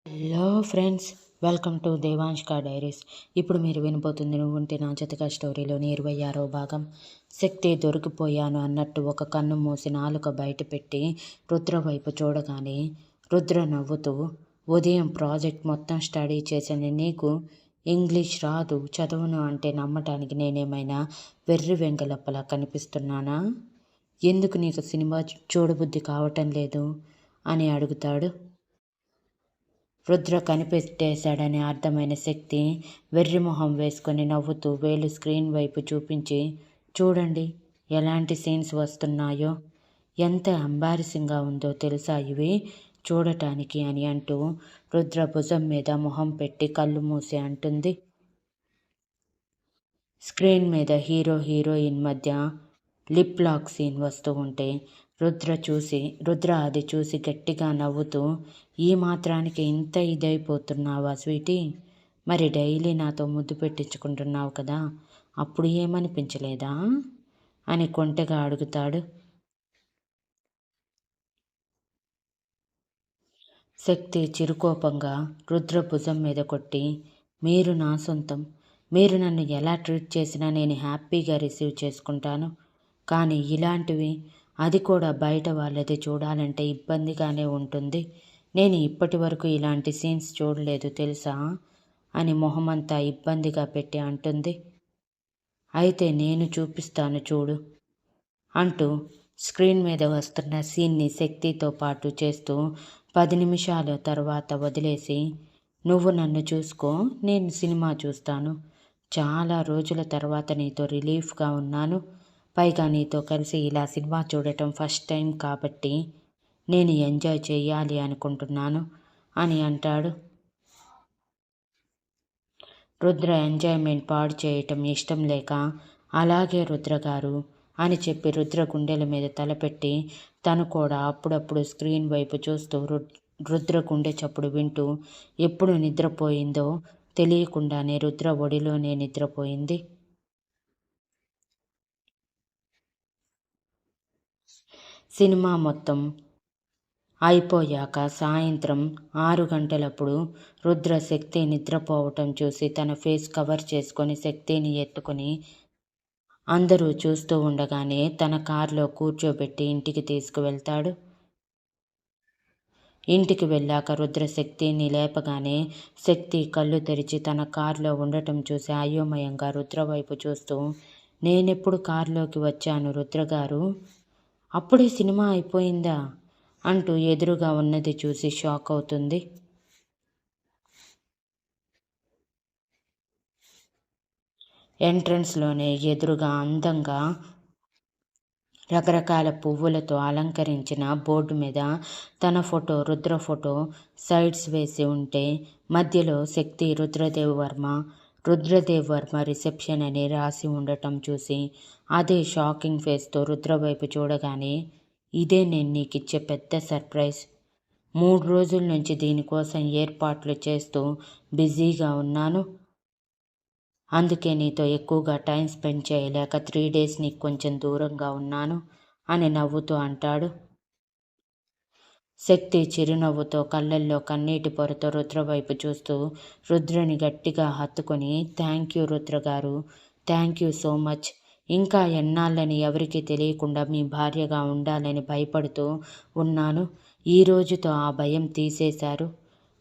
Hello friends, welcome to Devanshika diaries. ఇప్పుడు మీరు వినబోతుంది నువ్వుంటే నా జతగా స్టోరీలోని 26వ భాగం. శక్తి దొరికిపోయాను అన్నట్టు ఒక కన్ను మూసి నాలుక బయట పెట్టి రుద్ర వైపు చూడగానే రుద్ర నవ్వుతూ, ఉదయం ప్రాజెక్ట్ మొత్తం స్టడీ చేసిన నీకు ఇంగ్లీష్ రాదు, చదవను అంటే నమ్మటానికి నేనేమైనా వెర్రి వెంగలప్పలా కనిపిస్తున్నానా? ఎందుకు నీకు సినిమా చూడబుద్ధి కావటం లేదు అని అడుగుతాడు. రుద్ర కనిపెట్టేశాడని అర్థమైన శక్తి వెర్రిమొహం వేసుకొని నవ్వుతూ వేలు స్క్రీన్ వైపు చూపించి, చూడండి ఎలాంటి సీన్స్ వస్తున్నాయో, ఎంత ఎంబారసింగ్గా ఉందో తెలుసా ఇవి చూడటానికి అని అంటూ రుద్ర భుజం మీద మొహం పెట్టి కళ్ళు మూసి అంటుంది. స్క్రీన్ మీద హీరో హీరోయిన్ మధ్య లిప్ లాక్ సీన్ వస్తూ ఉంటే రుద్ర అది చూసి గట్టిగా నవ్వుతూ, ఈ మాత్రానికి ఇంత ఇదైపోతున్నావా స్వీటీ? మరి డైలీ నాతో ముద్దు పెట్టించుకుంటున్నావు కదా, అప్పుడు ఏమనిపించలేదా అని కొంటెగా అడుగుతాడు. శక్తి చిరుకోపంగా రుద్ర భుజం మీద కొట్టి, మీరు నా సొంతం, మీరు నన్ను ఎలా ట్రీట్ చేసినా నేను హ్యాపీగా రిసీవ్ చేసుకుంటాను. కానీ ఇలాంటివి, అది కూడా బయట వాళ్ళది చూడాలంటే ఇబ్బందిగానే ఉంటుంది. నేను ఇప్పటి వరకు ఇలాంటి సీన్స్ చూడలేదు తెలుసా అని మొహమంతా ఇబ్బందిగా పెట్టి అంటుంది. అయితే నేను చూపిస్తాను చూడు అంటూ స్క్రీన్ మీద వస్తున్న సీన్ని శక్తితో పాటు చేస్తూ 10 నిమిషాల తర్వాత వదిలేసి, నువ్వు నన్ను చూసుకో, నేను సినిమా చూస్తాను. చాలా రోజుల తర్వాత నీతో రిలీఫ్గా ఉన్నాను. పైగా నీతో కలిసి ఇలా సినిమా చూడటం ఫస్ట్ టైం కాబట్టి నేను ఎంజాయ్ చేయాలి అనుకుంటున్నాను అని అంటాడు. రుద్ర ఎంజాయ్మెంట్ పాడు చేయటం ఇష్టం లేక, అలాగే రుద్ర గారు అని చెప్పి రుద్ర గుండెల మీద తలపెట్టి తను కూడా అప్పుడప్పుడు స్క్రీన్ వైపు చూస్తూ రుద్ర గుండె చప్పుడు వింటూ ఎప్పుడు నిద్రపోయిందో తెలియకుండానే రుద్ర ఒడిలోనే నిద్రపోయింది. సినిమా మొత్తం అయిపోయాక సాయంత్రం 6 గంటలప్పుడు రుద్ర శక్తి నిద్రపోవటం చూసి తన ఫేస్ కవర్ చేసుకొని శక్తిని ఎత్తుకుని అందరూ చూస్తూ ఉండగానే తన కారులో కూర్చోబెట్టి ఇంటికి తీసుకువెళ్తాడు. ఇంటికి వెళ్ళాక రుద్ర శక్తిని లేపగానే శక్తి కళ్ళు తెరిచి తన కారులో ఉండటం చూసి అయోమయంగా రుద్ర వైపు చూస్తూ, నేనెప్పుడు కారులోకి వచ్చాను రుద్రగారు? అప్పుడే సినిమా అయిపోయిందా అంటూ ఎదురుగా ఉన్నది చూసి షాక్ అవుతుంది. ఎంట్రన్స్లోనే ఎదురుగా అందంగా రకరకాల పువ్వులతో అలంకరించిన బోర్డు మీద తన ఫోటో, రుద్ర ఫోటో సైడ్స్ వేసి ఉంటే మధ్యలో శక్తి రుద్రదేవ్ వర్మ రిసెప్షన్ అని రాసి ఉండటం చూసి అదే షాకింగ్ ఫేస్తో రుద్ర వైపు చూడగానే, ఇదే నేను నీకిచ్చే పెద్ద సర్ప్రైజ్. 3 రోజుల నుంచి దీనికోసం ఏర్పాట్లు చేస్తూ బిజీగా ఉన్నాను. అందుకే నీతో ఎక్కువగా టైం స్పెండ్ చేయలేక 3 డేస్ నీకు కొంచెం దూరంగా ఉన్నాను అని నవ్వుతూ అంటాడు. శక్తి చిరునవ్వుతో కళ్ళల్లో కన్నీటి పొరతో రుద్ర వైపు చూస్తూ రుద్రని గట్టిగా హత్తుకొని, థ్యాంక్ యూ రుద్ర గారు, థ్యాంక్ యూ సో మచ్. ఇంకా ఎన్నాళ్ళని ఎవరికీ తెలియకుండా మీ భార్యగా ఉండాలని భయపడుతూ ఉన్నాను. ఈ రోజుతో ఆ భయం తీసేశారు.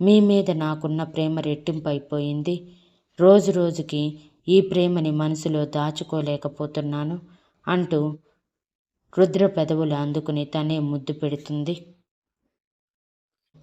మీ మీద నాకున్న ప్రేమ రెట్టింపైపోయింది. రోజు రోజుకి ఈ ప్రేమని మనసులో దాచుకోలేకపోతున్నాను అంటూ రుద్ర పెదవులు అందుకుని తనే ముద్దు పెడుతుంది.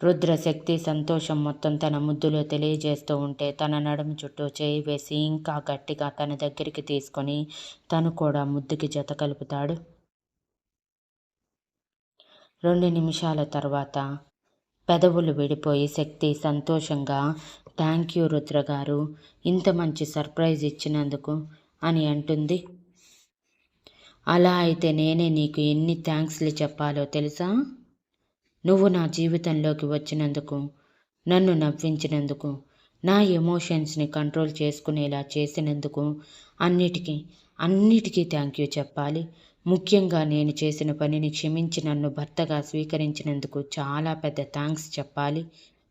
రుద్ర శక్తి సంతోషం మొత్తం తన ముద్దులో తెలియజేస్తూ ఉంటే తన నడుము చుట్టూ చేయి వేసి ఇంకా గట్టిగా తన దగ్గరికి తీసుకొని తను కూడా ముద్దుకి జత కలుపుతాడు. 2 నిమిషాల తర్వాత పెదవులు విడిపోయి శక్తి సంతోషంగా, థ్యాంక్ యూ రుద్ర గారు, ఇంత మంచి సర్ప్రైజ్ ఇచ్చినందుకు అని అంటుంది. అలా అయితే నేనే నీకు ఎన్ని థ్యాంక్స్లు చెప్పాలో తెలుసా? నువ్వు నా జీవితంలోకి వచ్చినందుకు, నన్ను నవ్వించినందుకు, నా ఎమోషన్స్ని కంట్రోల్ చేసుకునేలా చేసినందుకు, అన్నిటికీ థ్యాంక్ యూ చెప్పాలి. ముఖ్యంగా నేను చేసిన పనిని క్షమించి నన్ను భర్తగా స్వీకరించినందుకు చాలా పెద్ద థ్యాంక్స్ చెప్పాలి.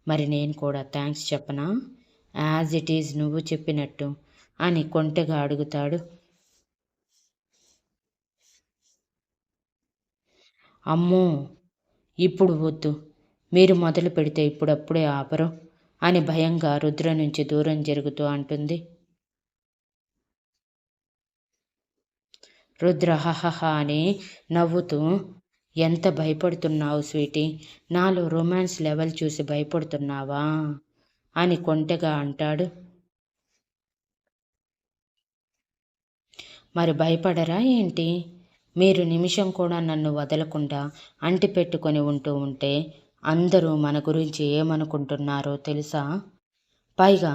మరి నేను కూడా థ్యాంక్స్ చెప్పనా? యాజ్ ఇట్ ఈజ్ నువ్వు చెప్పినట్టు అని కొంటెగా అడుగుతాడు. అమ్మో, ఇప్పుడు వద్దు, మీరు మొదలు పెడితే ఇప్పుడప్పుడే ఆపరు అని భయంగా రుద్ర నుంచి దూరం జరుగుతూ అంటుంది. రుద్ర హహహ అని నవ్వుతూ, ఎంత భయపడుతున్నావు స్వీటీ, నాలో రొమాన్స్ లెవెల్ చూసి భయపడుతున్నావా అని కొంటెగా అంటాడు. మరి భయపడరా ఏంటి? మీరు నిమిషం కూడా నన్ను వదలకుండా అంటి పెట్టుకొని ఉంటే అందరూ మన గురించి ఏమనుకుంటున్నారో తెలుసా? పైగా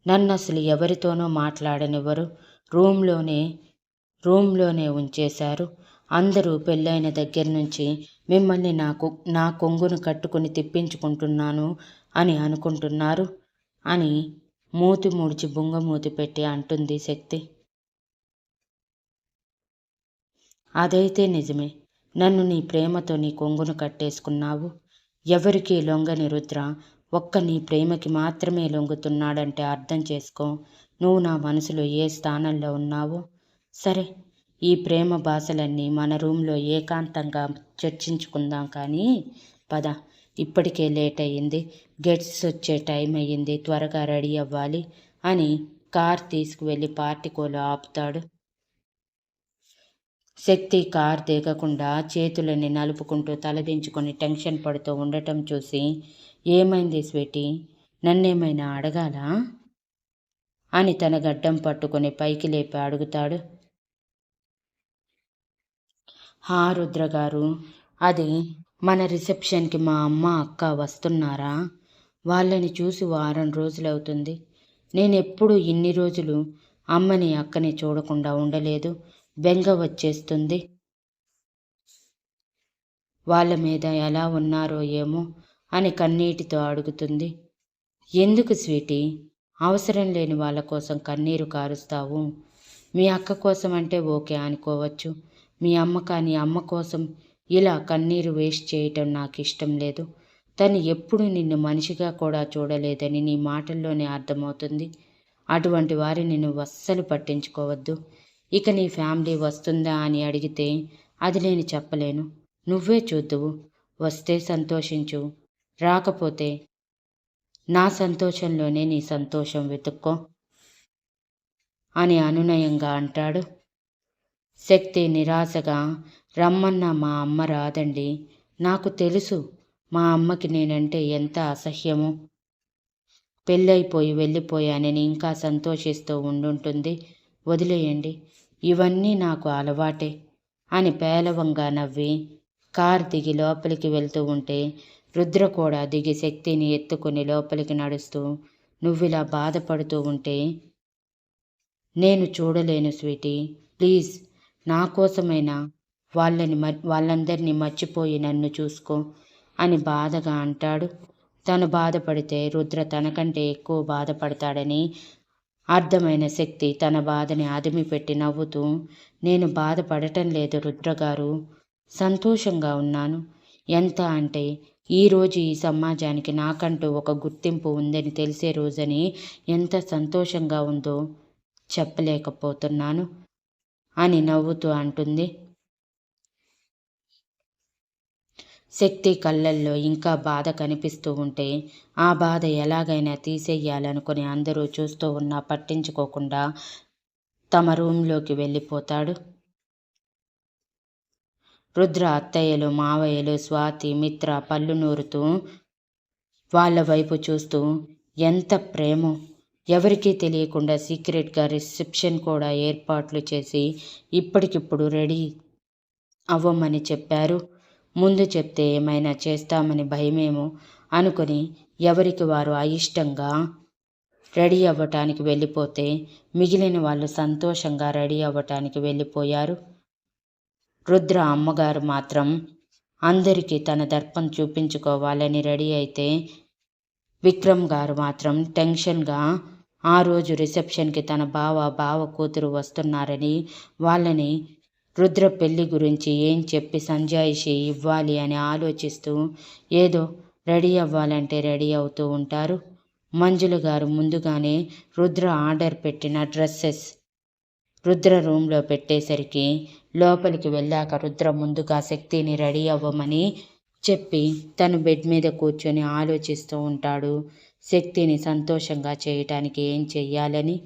నన్ను అసలు ఎవరితోనూ మాట్లాడనివ్వరు, రూమ్లోనే ఉంచేశారు. అందరూ పెళ్ళైన దగ్గర నుంచి మిమ్మల్ని నా కొంగును కట్టుకుని తిప్పించుకుంటున్నాను అని అనుకుంటున్నారు అని మూతి ముడిచి బుంగమూతి పెట్టి అంటుంది శక్తి. అదైతే నిజమే, నన్ను నీ ప్రేమతో నీ కొంగును కట్టేసుకున్నావు. ఎవరికీ లొంగని రుద్ర ఒక్క నీ ప్రేమకి మాత్రమే లొంగుతున్నాడంటే అర్థం చేసుకో నువ్వు నా మనసులో ఏ స్థానంలో ఉన్నావో. సరే, ఈ ప్రేమ భాషలన్నీ మన రూమ్లో ఏకాంతంగా చర్చించుకుందాం కానీ పద, ఇప్పటికే లేట్ అయ్యింది, గెట్స్ వచ్చే టైం అయ్యింది, త్వరగా రెడీ అవ్వాలి అని కార్ తీసుకువెళ్ళి పార్టికోలో ఆపుతాడు. శక్తి కార్ దిగకుండా చేతులని నలుపుకుంటూ తలదించుకొని టెన్షన్ పడుతూ ఉండటం చూసి, ఏమైంది స్వీటీ, నన్నేమైనా అడగాలా అని తన గడ్డం పట్టుకొని పైకి లేపి అడుగుతాడు. హా రుద్రగారు, అది మన రిసెప్షన్కి మా అమ్మ అక్క వస్తున్నారా? వాళ్ళని చూసి వారం రోజులవుతుంది. నేనెప్పుడు ఇన్ని రోజులు అమ్మని అక్కని చూడకుండా ఉండలేదు. బెంగ వచ్చేస్తుంది. వాళ్ళ మీద ఎలా ఉన్నారో ఏమో అని కన్నీటితో అడుగుతుంది. ఎందుకు స్వీటీ, అవసరం లేని వాళ్ళ కోసం కన్నీరు కారుస్తావు? మీ అక్క కోసం అంటే ఓకే అనుకోవచ్చు, మీ అమ్మ కానీ అమ్మ కోసం ఇలా కన్నీరు వేస్ట్ చేయటం నాకు ఇష్టం లేదు. తను ఎప్పుడు నిన్ను మనిషిగా కూడా చూడలేదని నీ మాటల్లోనే అర్థమవుతుంది. అటువంటి వారిని నువ్వు అస్సలు పట్టించుకోవద్దు. ఇక నీ ఫ్యామిలీ వస్తుందా అని అడిగితే అది నేను చెప్పలేను, నువ్వే చూద్దువు. వస్తే సంతోషించు, రాకపోతే నా సంతోషంలోనే నీ సంతోషం వెతుక్కో అని అనునయంగా అంటాడు. శక్తి నిరాశగా, రమ్మన్నా మా అమ్మ రాదండి. నాకు తెలుసు మా అమ్మకి నేనంటే ఎంత అసహ్యమో. పెళ్ళైపోయి వెళ్ళిపోయానని ఇంకా సంతోషిస్తూ ఉండుంటుంది. వదిలేయండి, ఇవన్నీ నాకు అలవాటే అని పేలవంగా నవ్వి కార్ దిగి లోపలికి వెళ్తూ ఉంటే రుద్ర కూడా దిగి శక్తిని ఎత్తుకుని లోపలికి నడుస్తూ, నువ్విలా బాధపడుతూ ఉంటే నేను చూడలేను స్వీటీ, ప్లీజ్ నా కోసమైనా వాళ్ళందరినీ మర్చిపోయి నన్ను చూసుకో అని బాధగా అంటాడు. తను బాధపడితే రుద్ర తనకంటే ఎక్కువ బాధపడతాడని అర్థమైన శక్తి తన బాధని అదిమిపెట్టి నవ్వుతూ, నేను బాధపడటం లేదు రుద్రగారు, సంతోషంగా ఉన్నాను. ఎంత అంటే ఈరోజు ఈ సమాజానికి నాకంటూ ఒక గుర్తింపు ఉందని తెలిసే రోజని ఎంత సంతోషంగా ఉందో చెప్పలేకపోతున్నాను అని నవ్వుతూ అంటుంది. శక్తి కళ్ళల్లో ఇంకా బాధ కనిపిస్తూ ఉంటే ఆ బాధ ఎలాగైనా తీసేయాలనుకుని అందరూ చూస్తూ ఉన్నా పట్టించుకోకుండా తమ రూంలోకి వెళ్ళిపోతాడు. రుద్ర అత్తయ్యలు, మావయ్యలు, స్వాతి, మిత్ర పళ్ళు నూరుతూ వాళ్ళ వైపు చూస్తూ, ఎంత ప్రేమో, ఎవరికీ తెలియకుండా సీక్రెట్గా రిసెప్షన్ కూడా ఏర్పాట్లు చేసి ఇప్పటికిప్పుడు రెడీ అవ్వమని చెప్పారు. ముందు చెప్తే ఏమైనా చేస్తామని భయమేమో అనుకుని ఎవరికి వారు అయిష్టంగా రెడీ అవ్వటానికి వెళ్ళిపోతే మిగిలిన వాళ్ళు సంతోషంగా రెడీ అవ్వటానికి వెళ్ళిపోయారు. రుద్ర అమ్మగారు మాత్రం అందరికీ తన దర్పం చూపించుకోవాలని రెడీ అయితే విక్రమ్ గారు మాత్రం టెన్షన్గా ఆ రోజు రిసెప్షన్కి తన బావ కూతురు వస్తున్నారని వాళ్ళని రుద్ర పెళ్లి గురించి ఏం చెప్పి సంజాయిషి ఇవ్వాలి అని ఆలోచిస్తూ ఏదో రెడీ అవ్వాలంటే రెడీ అవుతూ ఉంటారు. మంజుల గారు ముందుగానే రుద్ర ఆర్డర్ పెట్టిన డ్రెస్సెస్ రుద్ర రూమ్లో పెట్టేసరికి లోపలికి వెళ్ళాక రుద్ర ముందుగా శక్తిని రెడీ అవ్వమని చెప్పి తను బెడ్ మీద కూర్చొని ఆలోచిస్తూ ఉంటాడు. శక్తిని సంతోషంగా చేయటానికి ఏం చెయ్యాలని.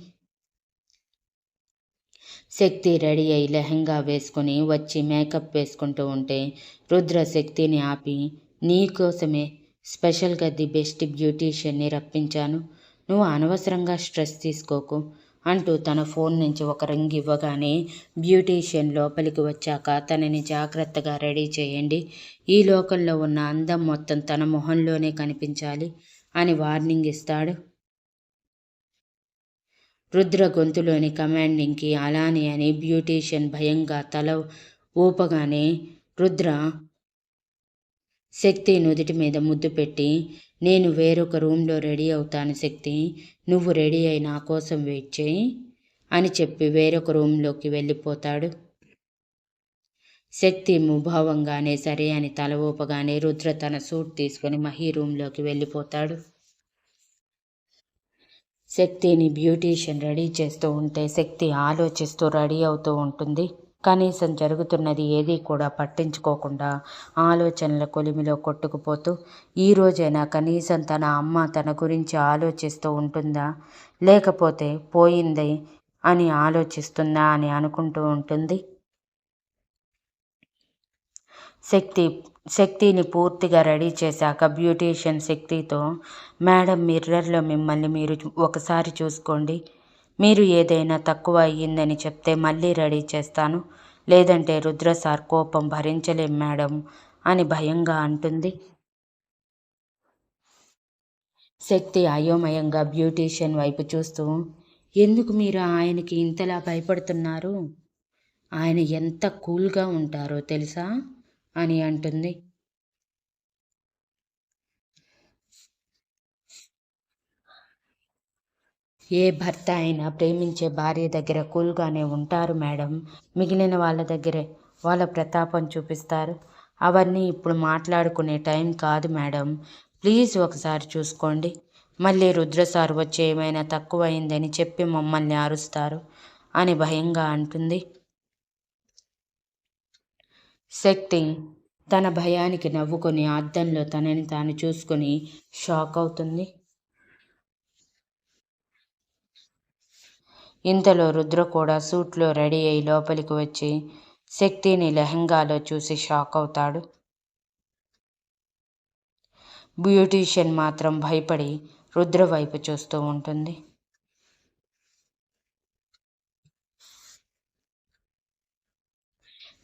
శక్తి రెడీ అయి లెహంగా వేసుకుని వచ్చి మేకప్ వేసుకుంటూ ఉంటే రుద్ర శక్తిని ఆపి, నీకోసమే స్పెషల్గా ది బెస్ట్ బ్యూటీషియన్ని రప్పించాను, నువ్వు అనవసరంగా స్ట్రెస్ తీసుకోకు అంటూ తన ఫోన్ నుంచి ఒక రింగ్ ఇవ్వగానే బ్యూటీషియన్ లోపలికి వచ్చాక తనని జాగ్రత్తగా రెడీ చేయండి, ఈ లోకంలో ఉన్న అందం మొత్తం తన మొహంలోనే కనిపించాలి అని వార్నింగ్ ఇస్తాడు. రుద్ర గొంతులోని కమాండింగ్కి అలానే అని బ్యూటీషియన్ భయంగా తల ఊపగానే రుద్ర శక్తి నుదిటి మీద ముద్దు పెట్టి, నేను వేరొక రూమ్లో రెడీ అవుతాను శక్తి, నువ్వు రెడీ అయి నా కోసం వెయిట్ చేయి అని చెప్పి వేరొక రూమ్లోకి వెళ్ళిపోతాడు. శక్తి ముభావంగానే సరే అని తల ఊపగానే రుద్ర తన సూట్ తీసుకుని మహి రూమ్లోకి వెళ్ళిపోతాడు. శక్తిని బ్యూటీషియన్ రెడీ చేస్తూ ఉంటే శక్తి ఆలోచిస్తూ రెడీ అవుతూ ఉంటుంది. కనీసం జరుగుతున్నది ఏదీ కూడా పట్టించుకోకుండా ఆలోచనల కొలిమిలో కొట్టుకుపోతూ, ఈరోజైనా కనీసం తన అమ్మ తన గురించి ఆలోచిస్తూ ఉంటుందా, లేకపోతే పోయింది అని ఆలోచిస్తుందా అని అనుకుంటూ ఉంటుంది. శక్తిని పూర్తిగా రెడీ చేశాక బ్యూటీషియన్ శక్తితో, మేడం మిర్రర్లో మిమ్మల్ని మీరు ఒకసారి చూసుకోండి, మీరు ఏదైనా తక్కువ అయ్యిందని చెప్తే మళ్ళీ రెడీ చేస్తాను, లేదంటే రుద్ర సార్ కోపం భరించలేం మేడం అని భయంగా అంటుంది. శక్తి అయోమయంగా బ్యూటీషియన్ వైపు చూస్తూ, ఎందుకు మీరు ఆయనకి ఇంతలా భయపడుతున్నారు, ఆయన ఎంత కూల్గా ఉంటారో తెలుసా అని అంటుంది. ఏ భర్త అయినా ప్రేమించే భార్య దగ్గర కూల్గానే ఉంటారు మేడం, మిగిలిన వాళ్ళ దగ్గరే వాళ్ళ ప్రతాపం చూపిస్తారు, అవన్నీ ఇప్పుడు మాట్లాడుకునే టైం కాదు మేడం, ప్లీజ్ ఒకసారి చూసుకోండి, మళ్ళీ రుద్ర సార్ వచ్చి ఏమైనా తక్కువైందని చెప్పి మమ్మల్ని అరుస్తారు అని భయంగా అంటుంది. శక్తి తన భయానికి నవ్వుకొని అద్దంలో తనని తాను చూసుకొని షాక్ అవుతుంది. ఇంతలో రుద్ర కూడా సూట్లో రెడీ అయి లోపలికి వచ్చి శక్తిని లెహంగాలో చూసి షాక్ అవుతాడు. బ్యూటీషియన్ మాత్రం భయపడి రుద్ర వైపు చూస్తూ ఉంటుంది.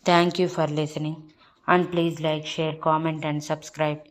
Thank you for listening and please like, share, comment and subscribe.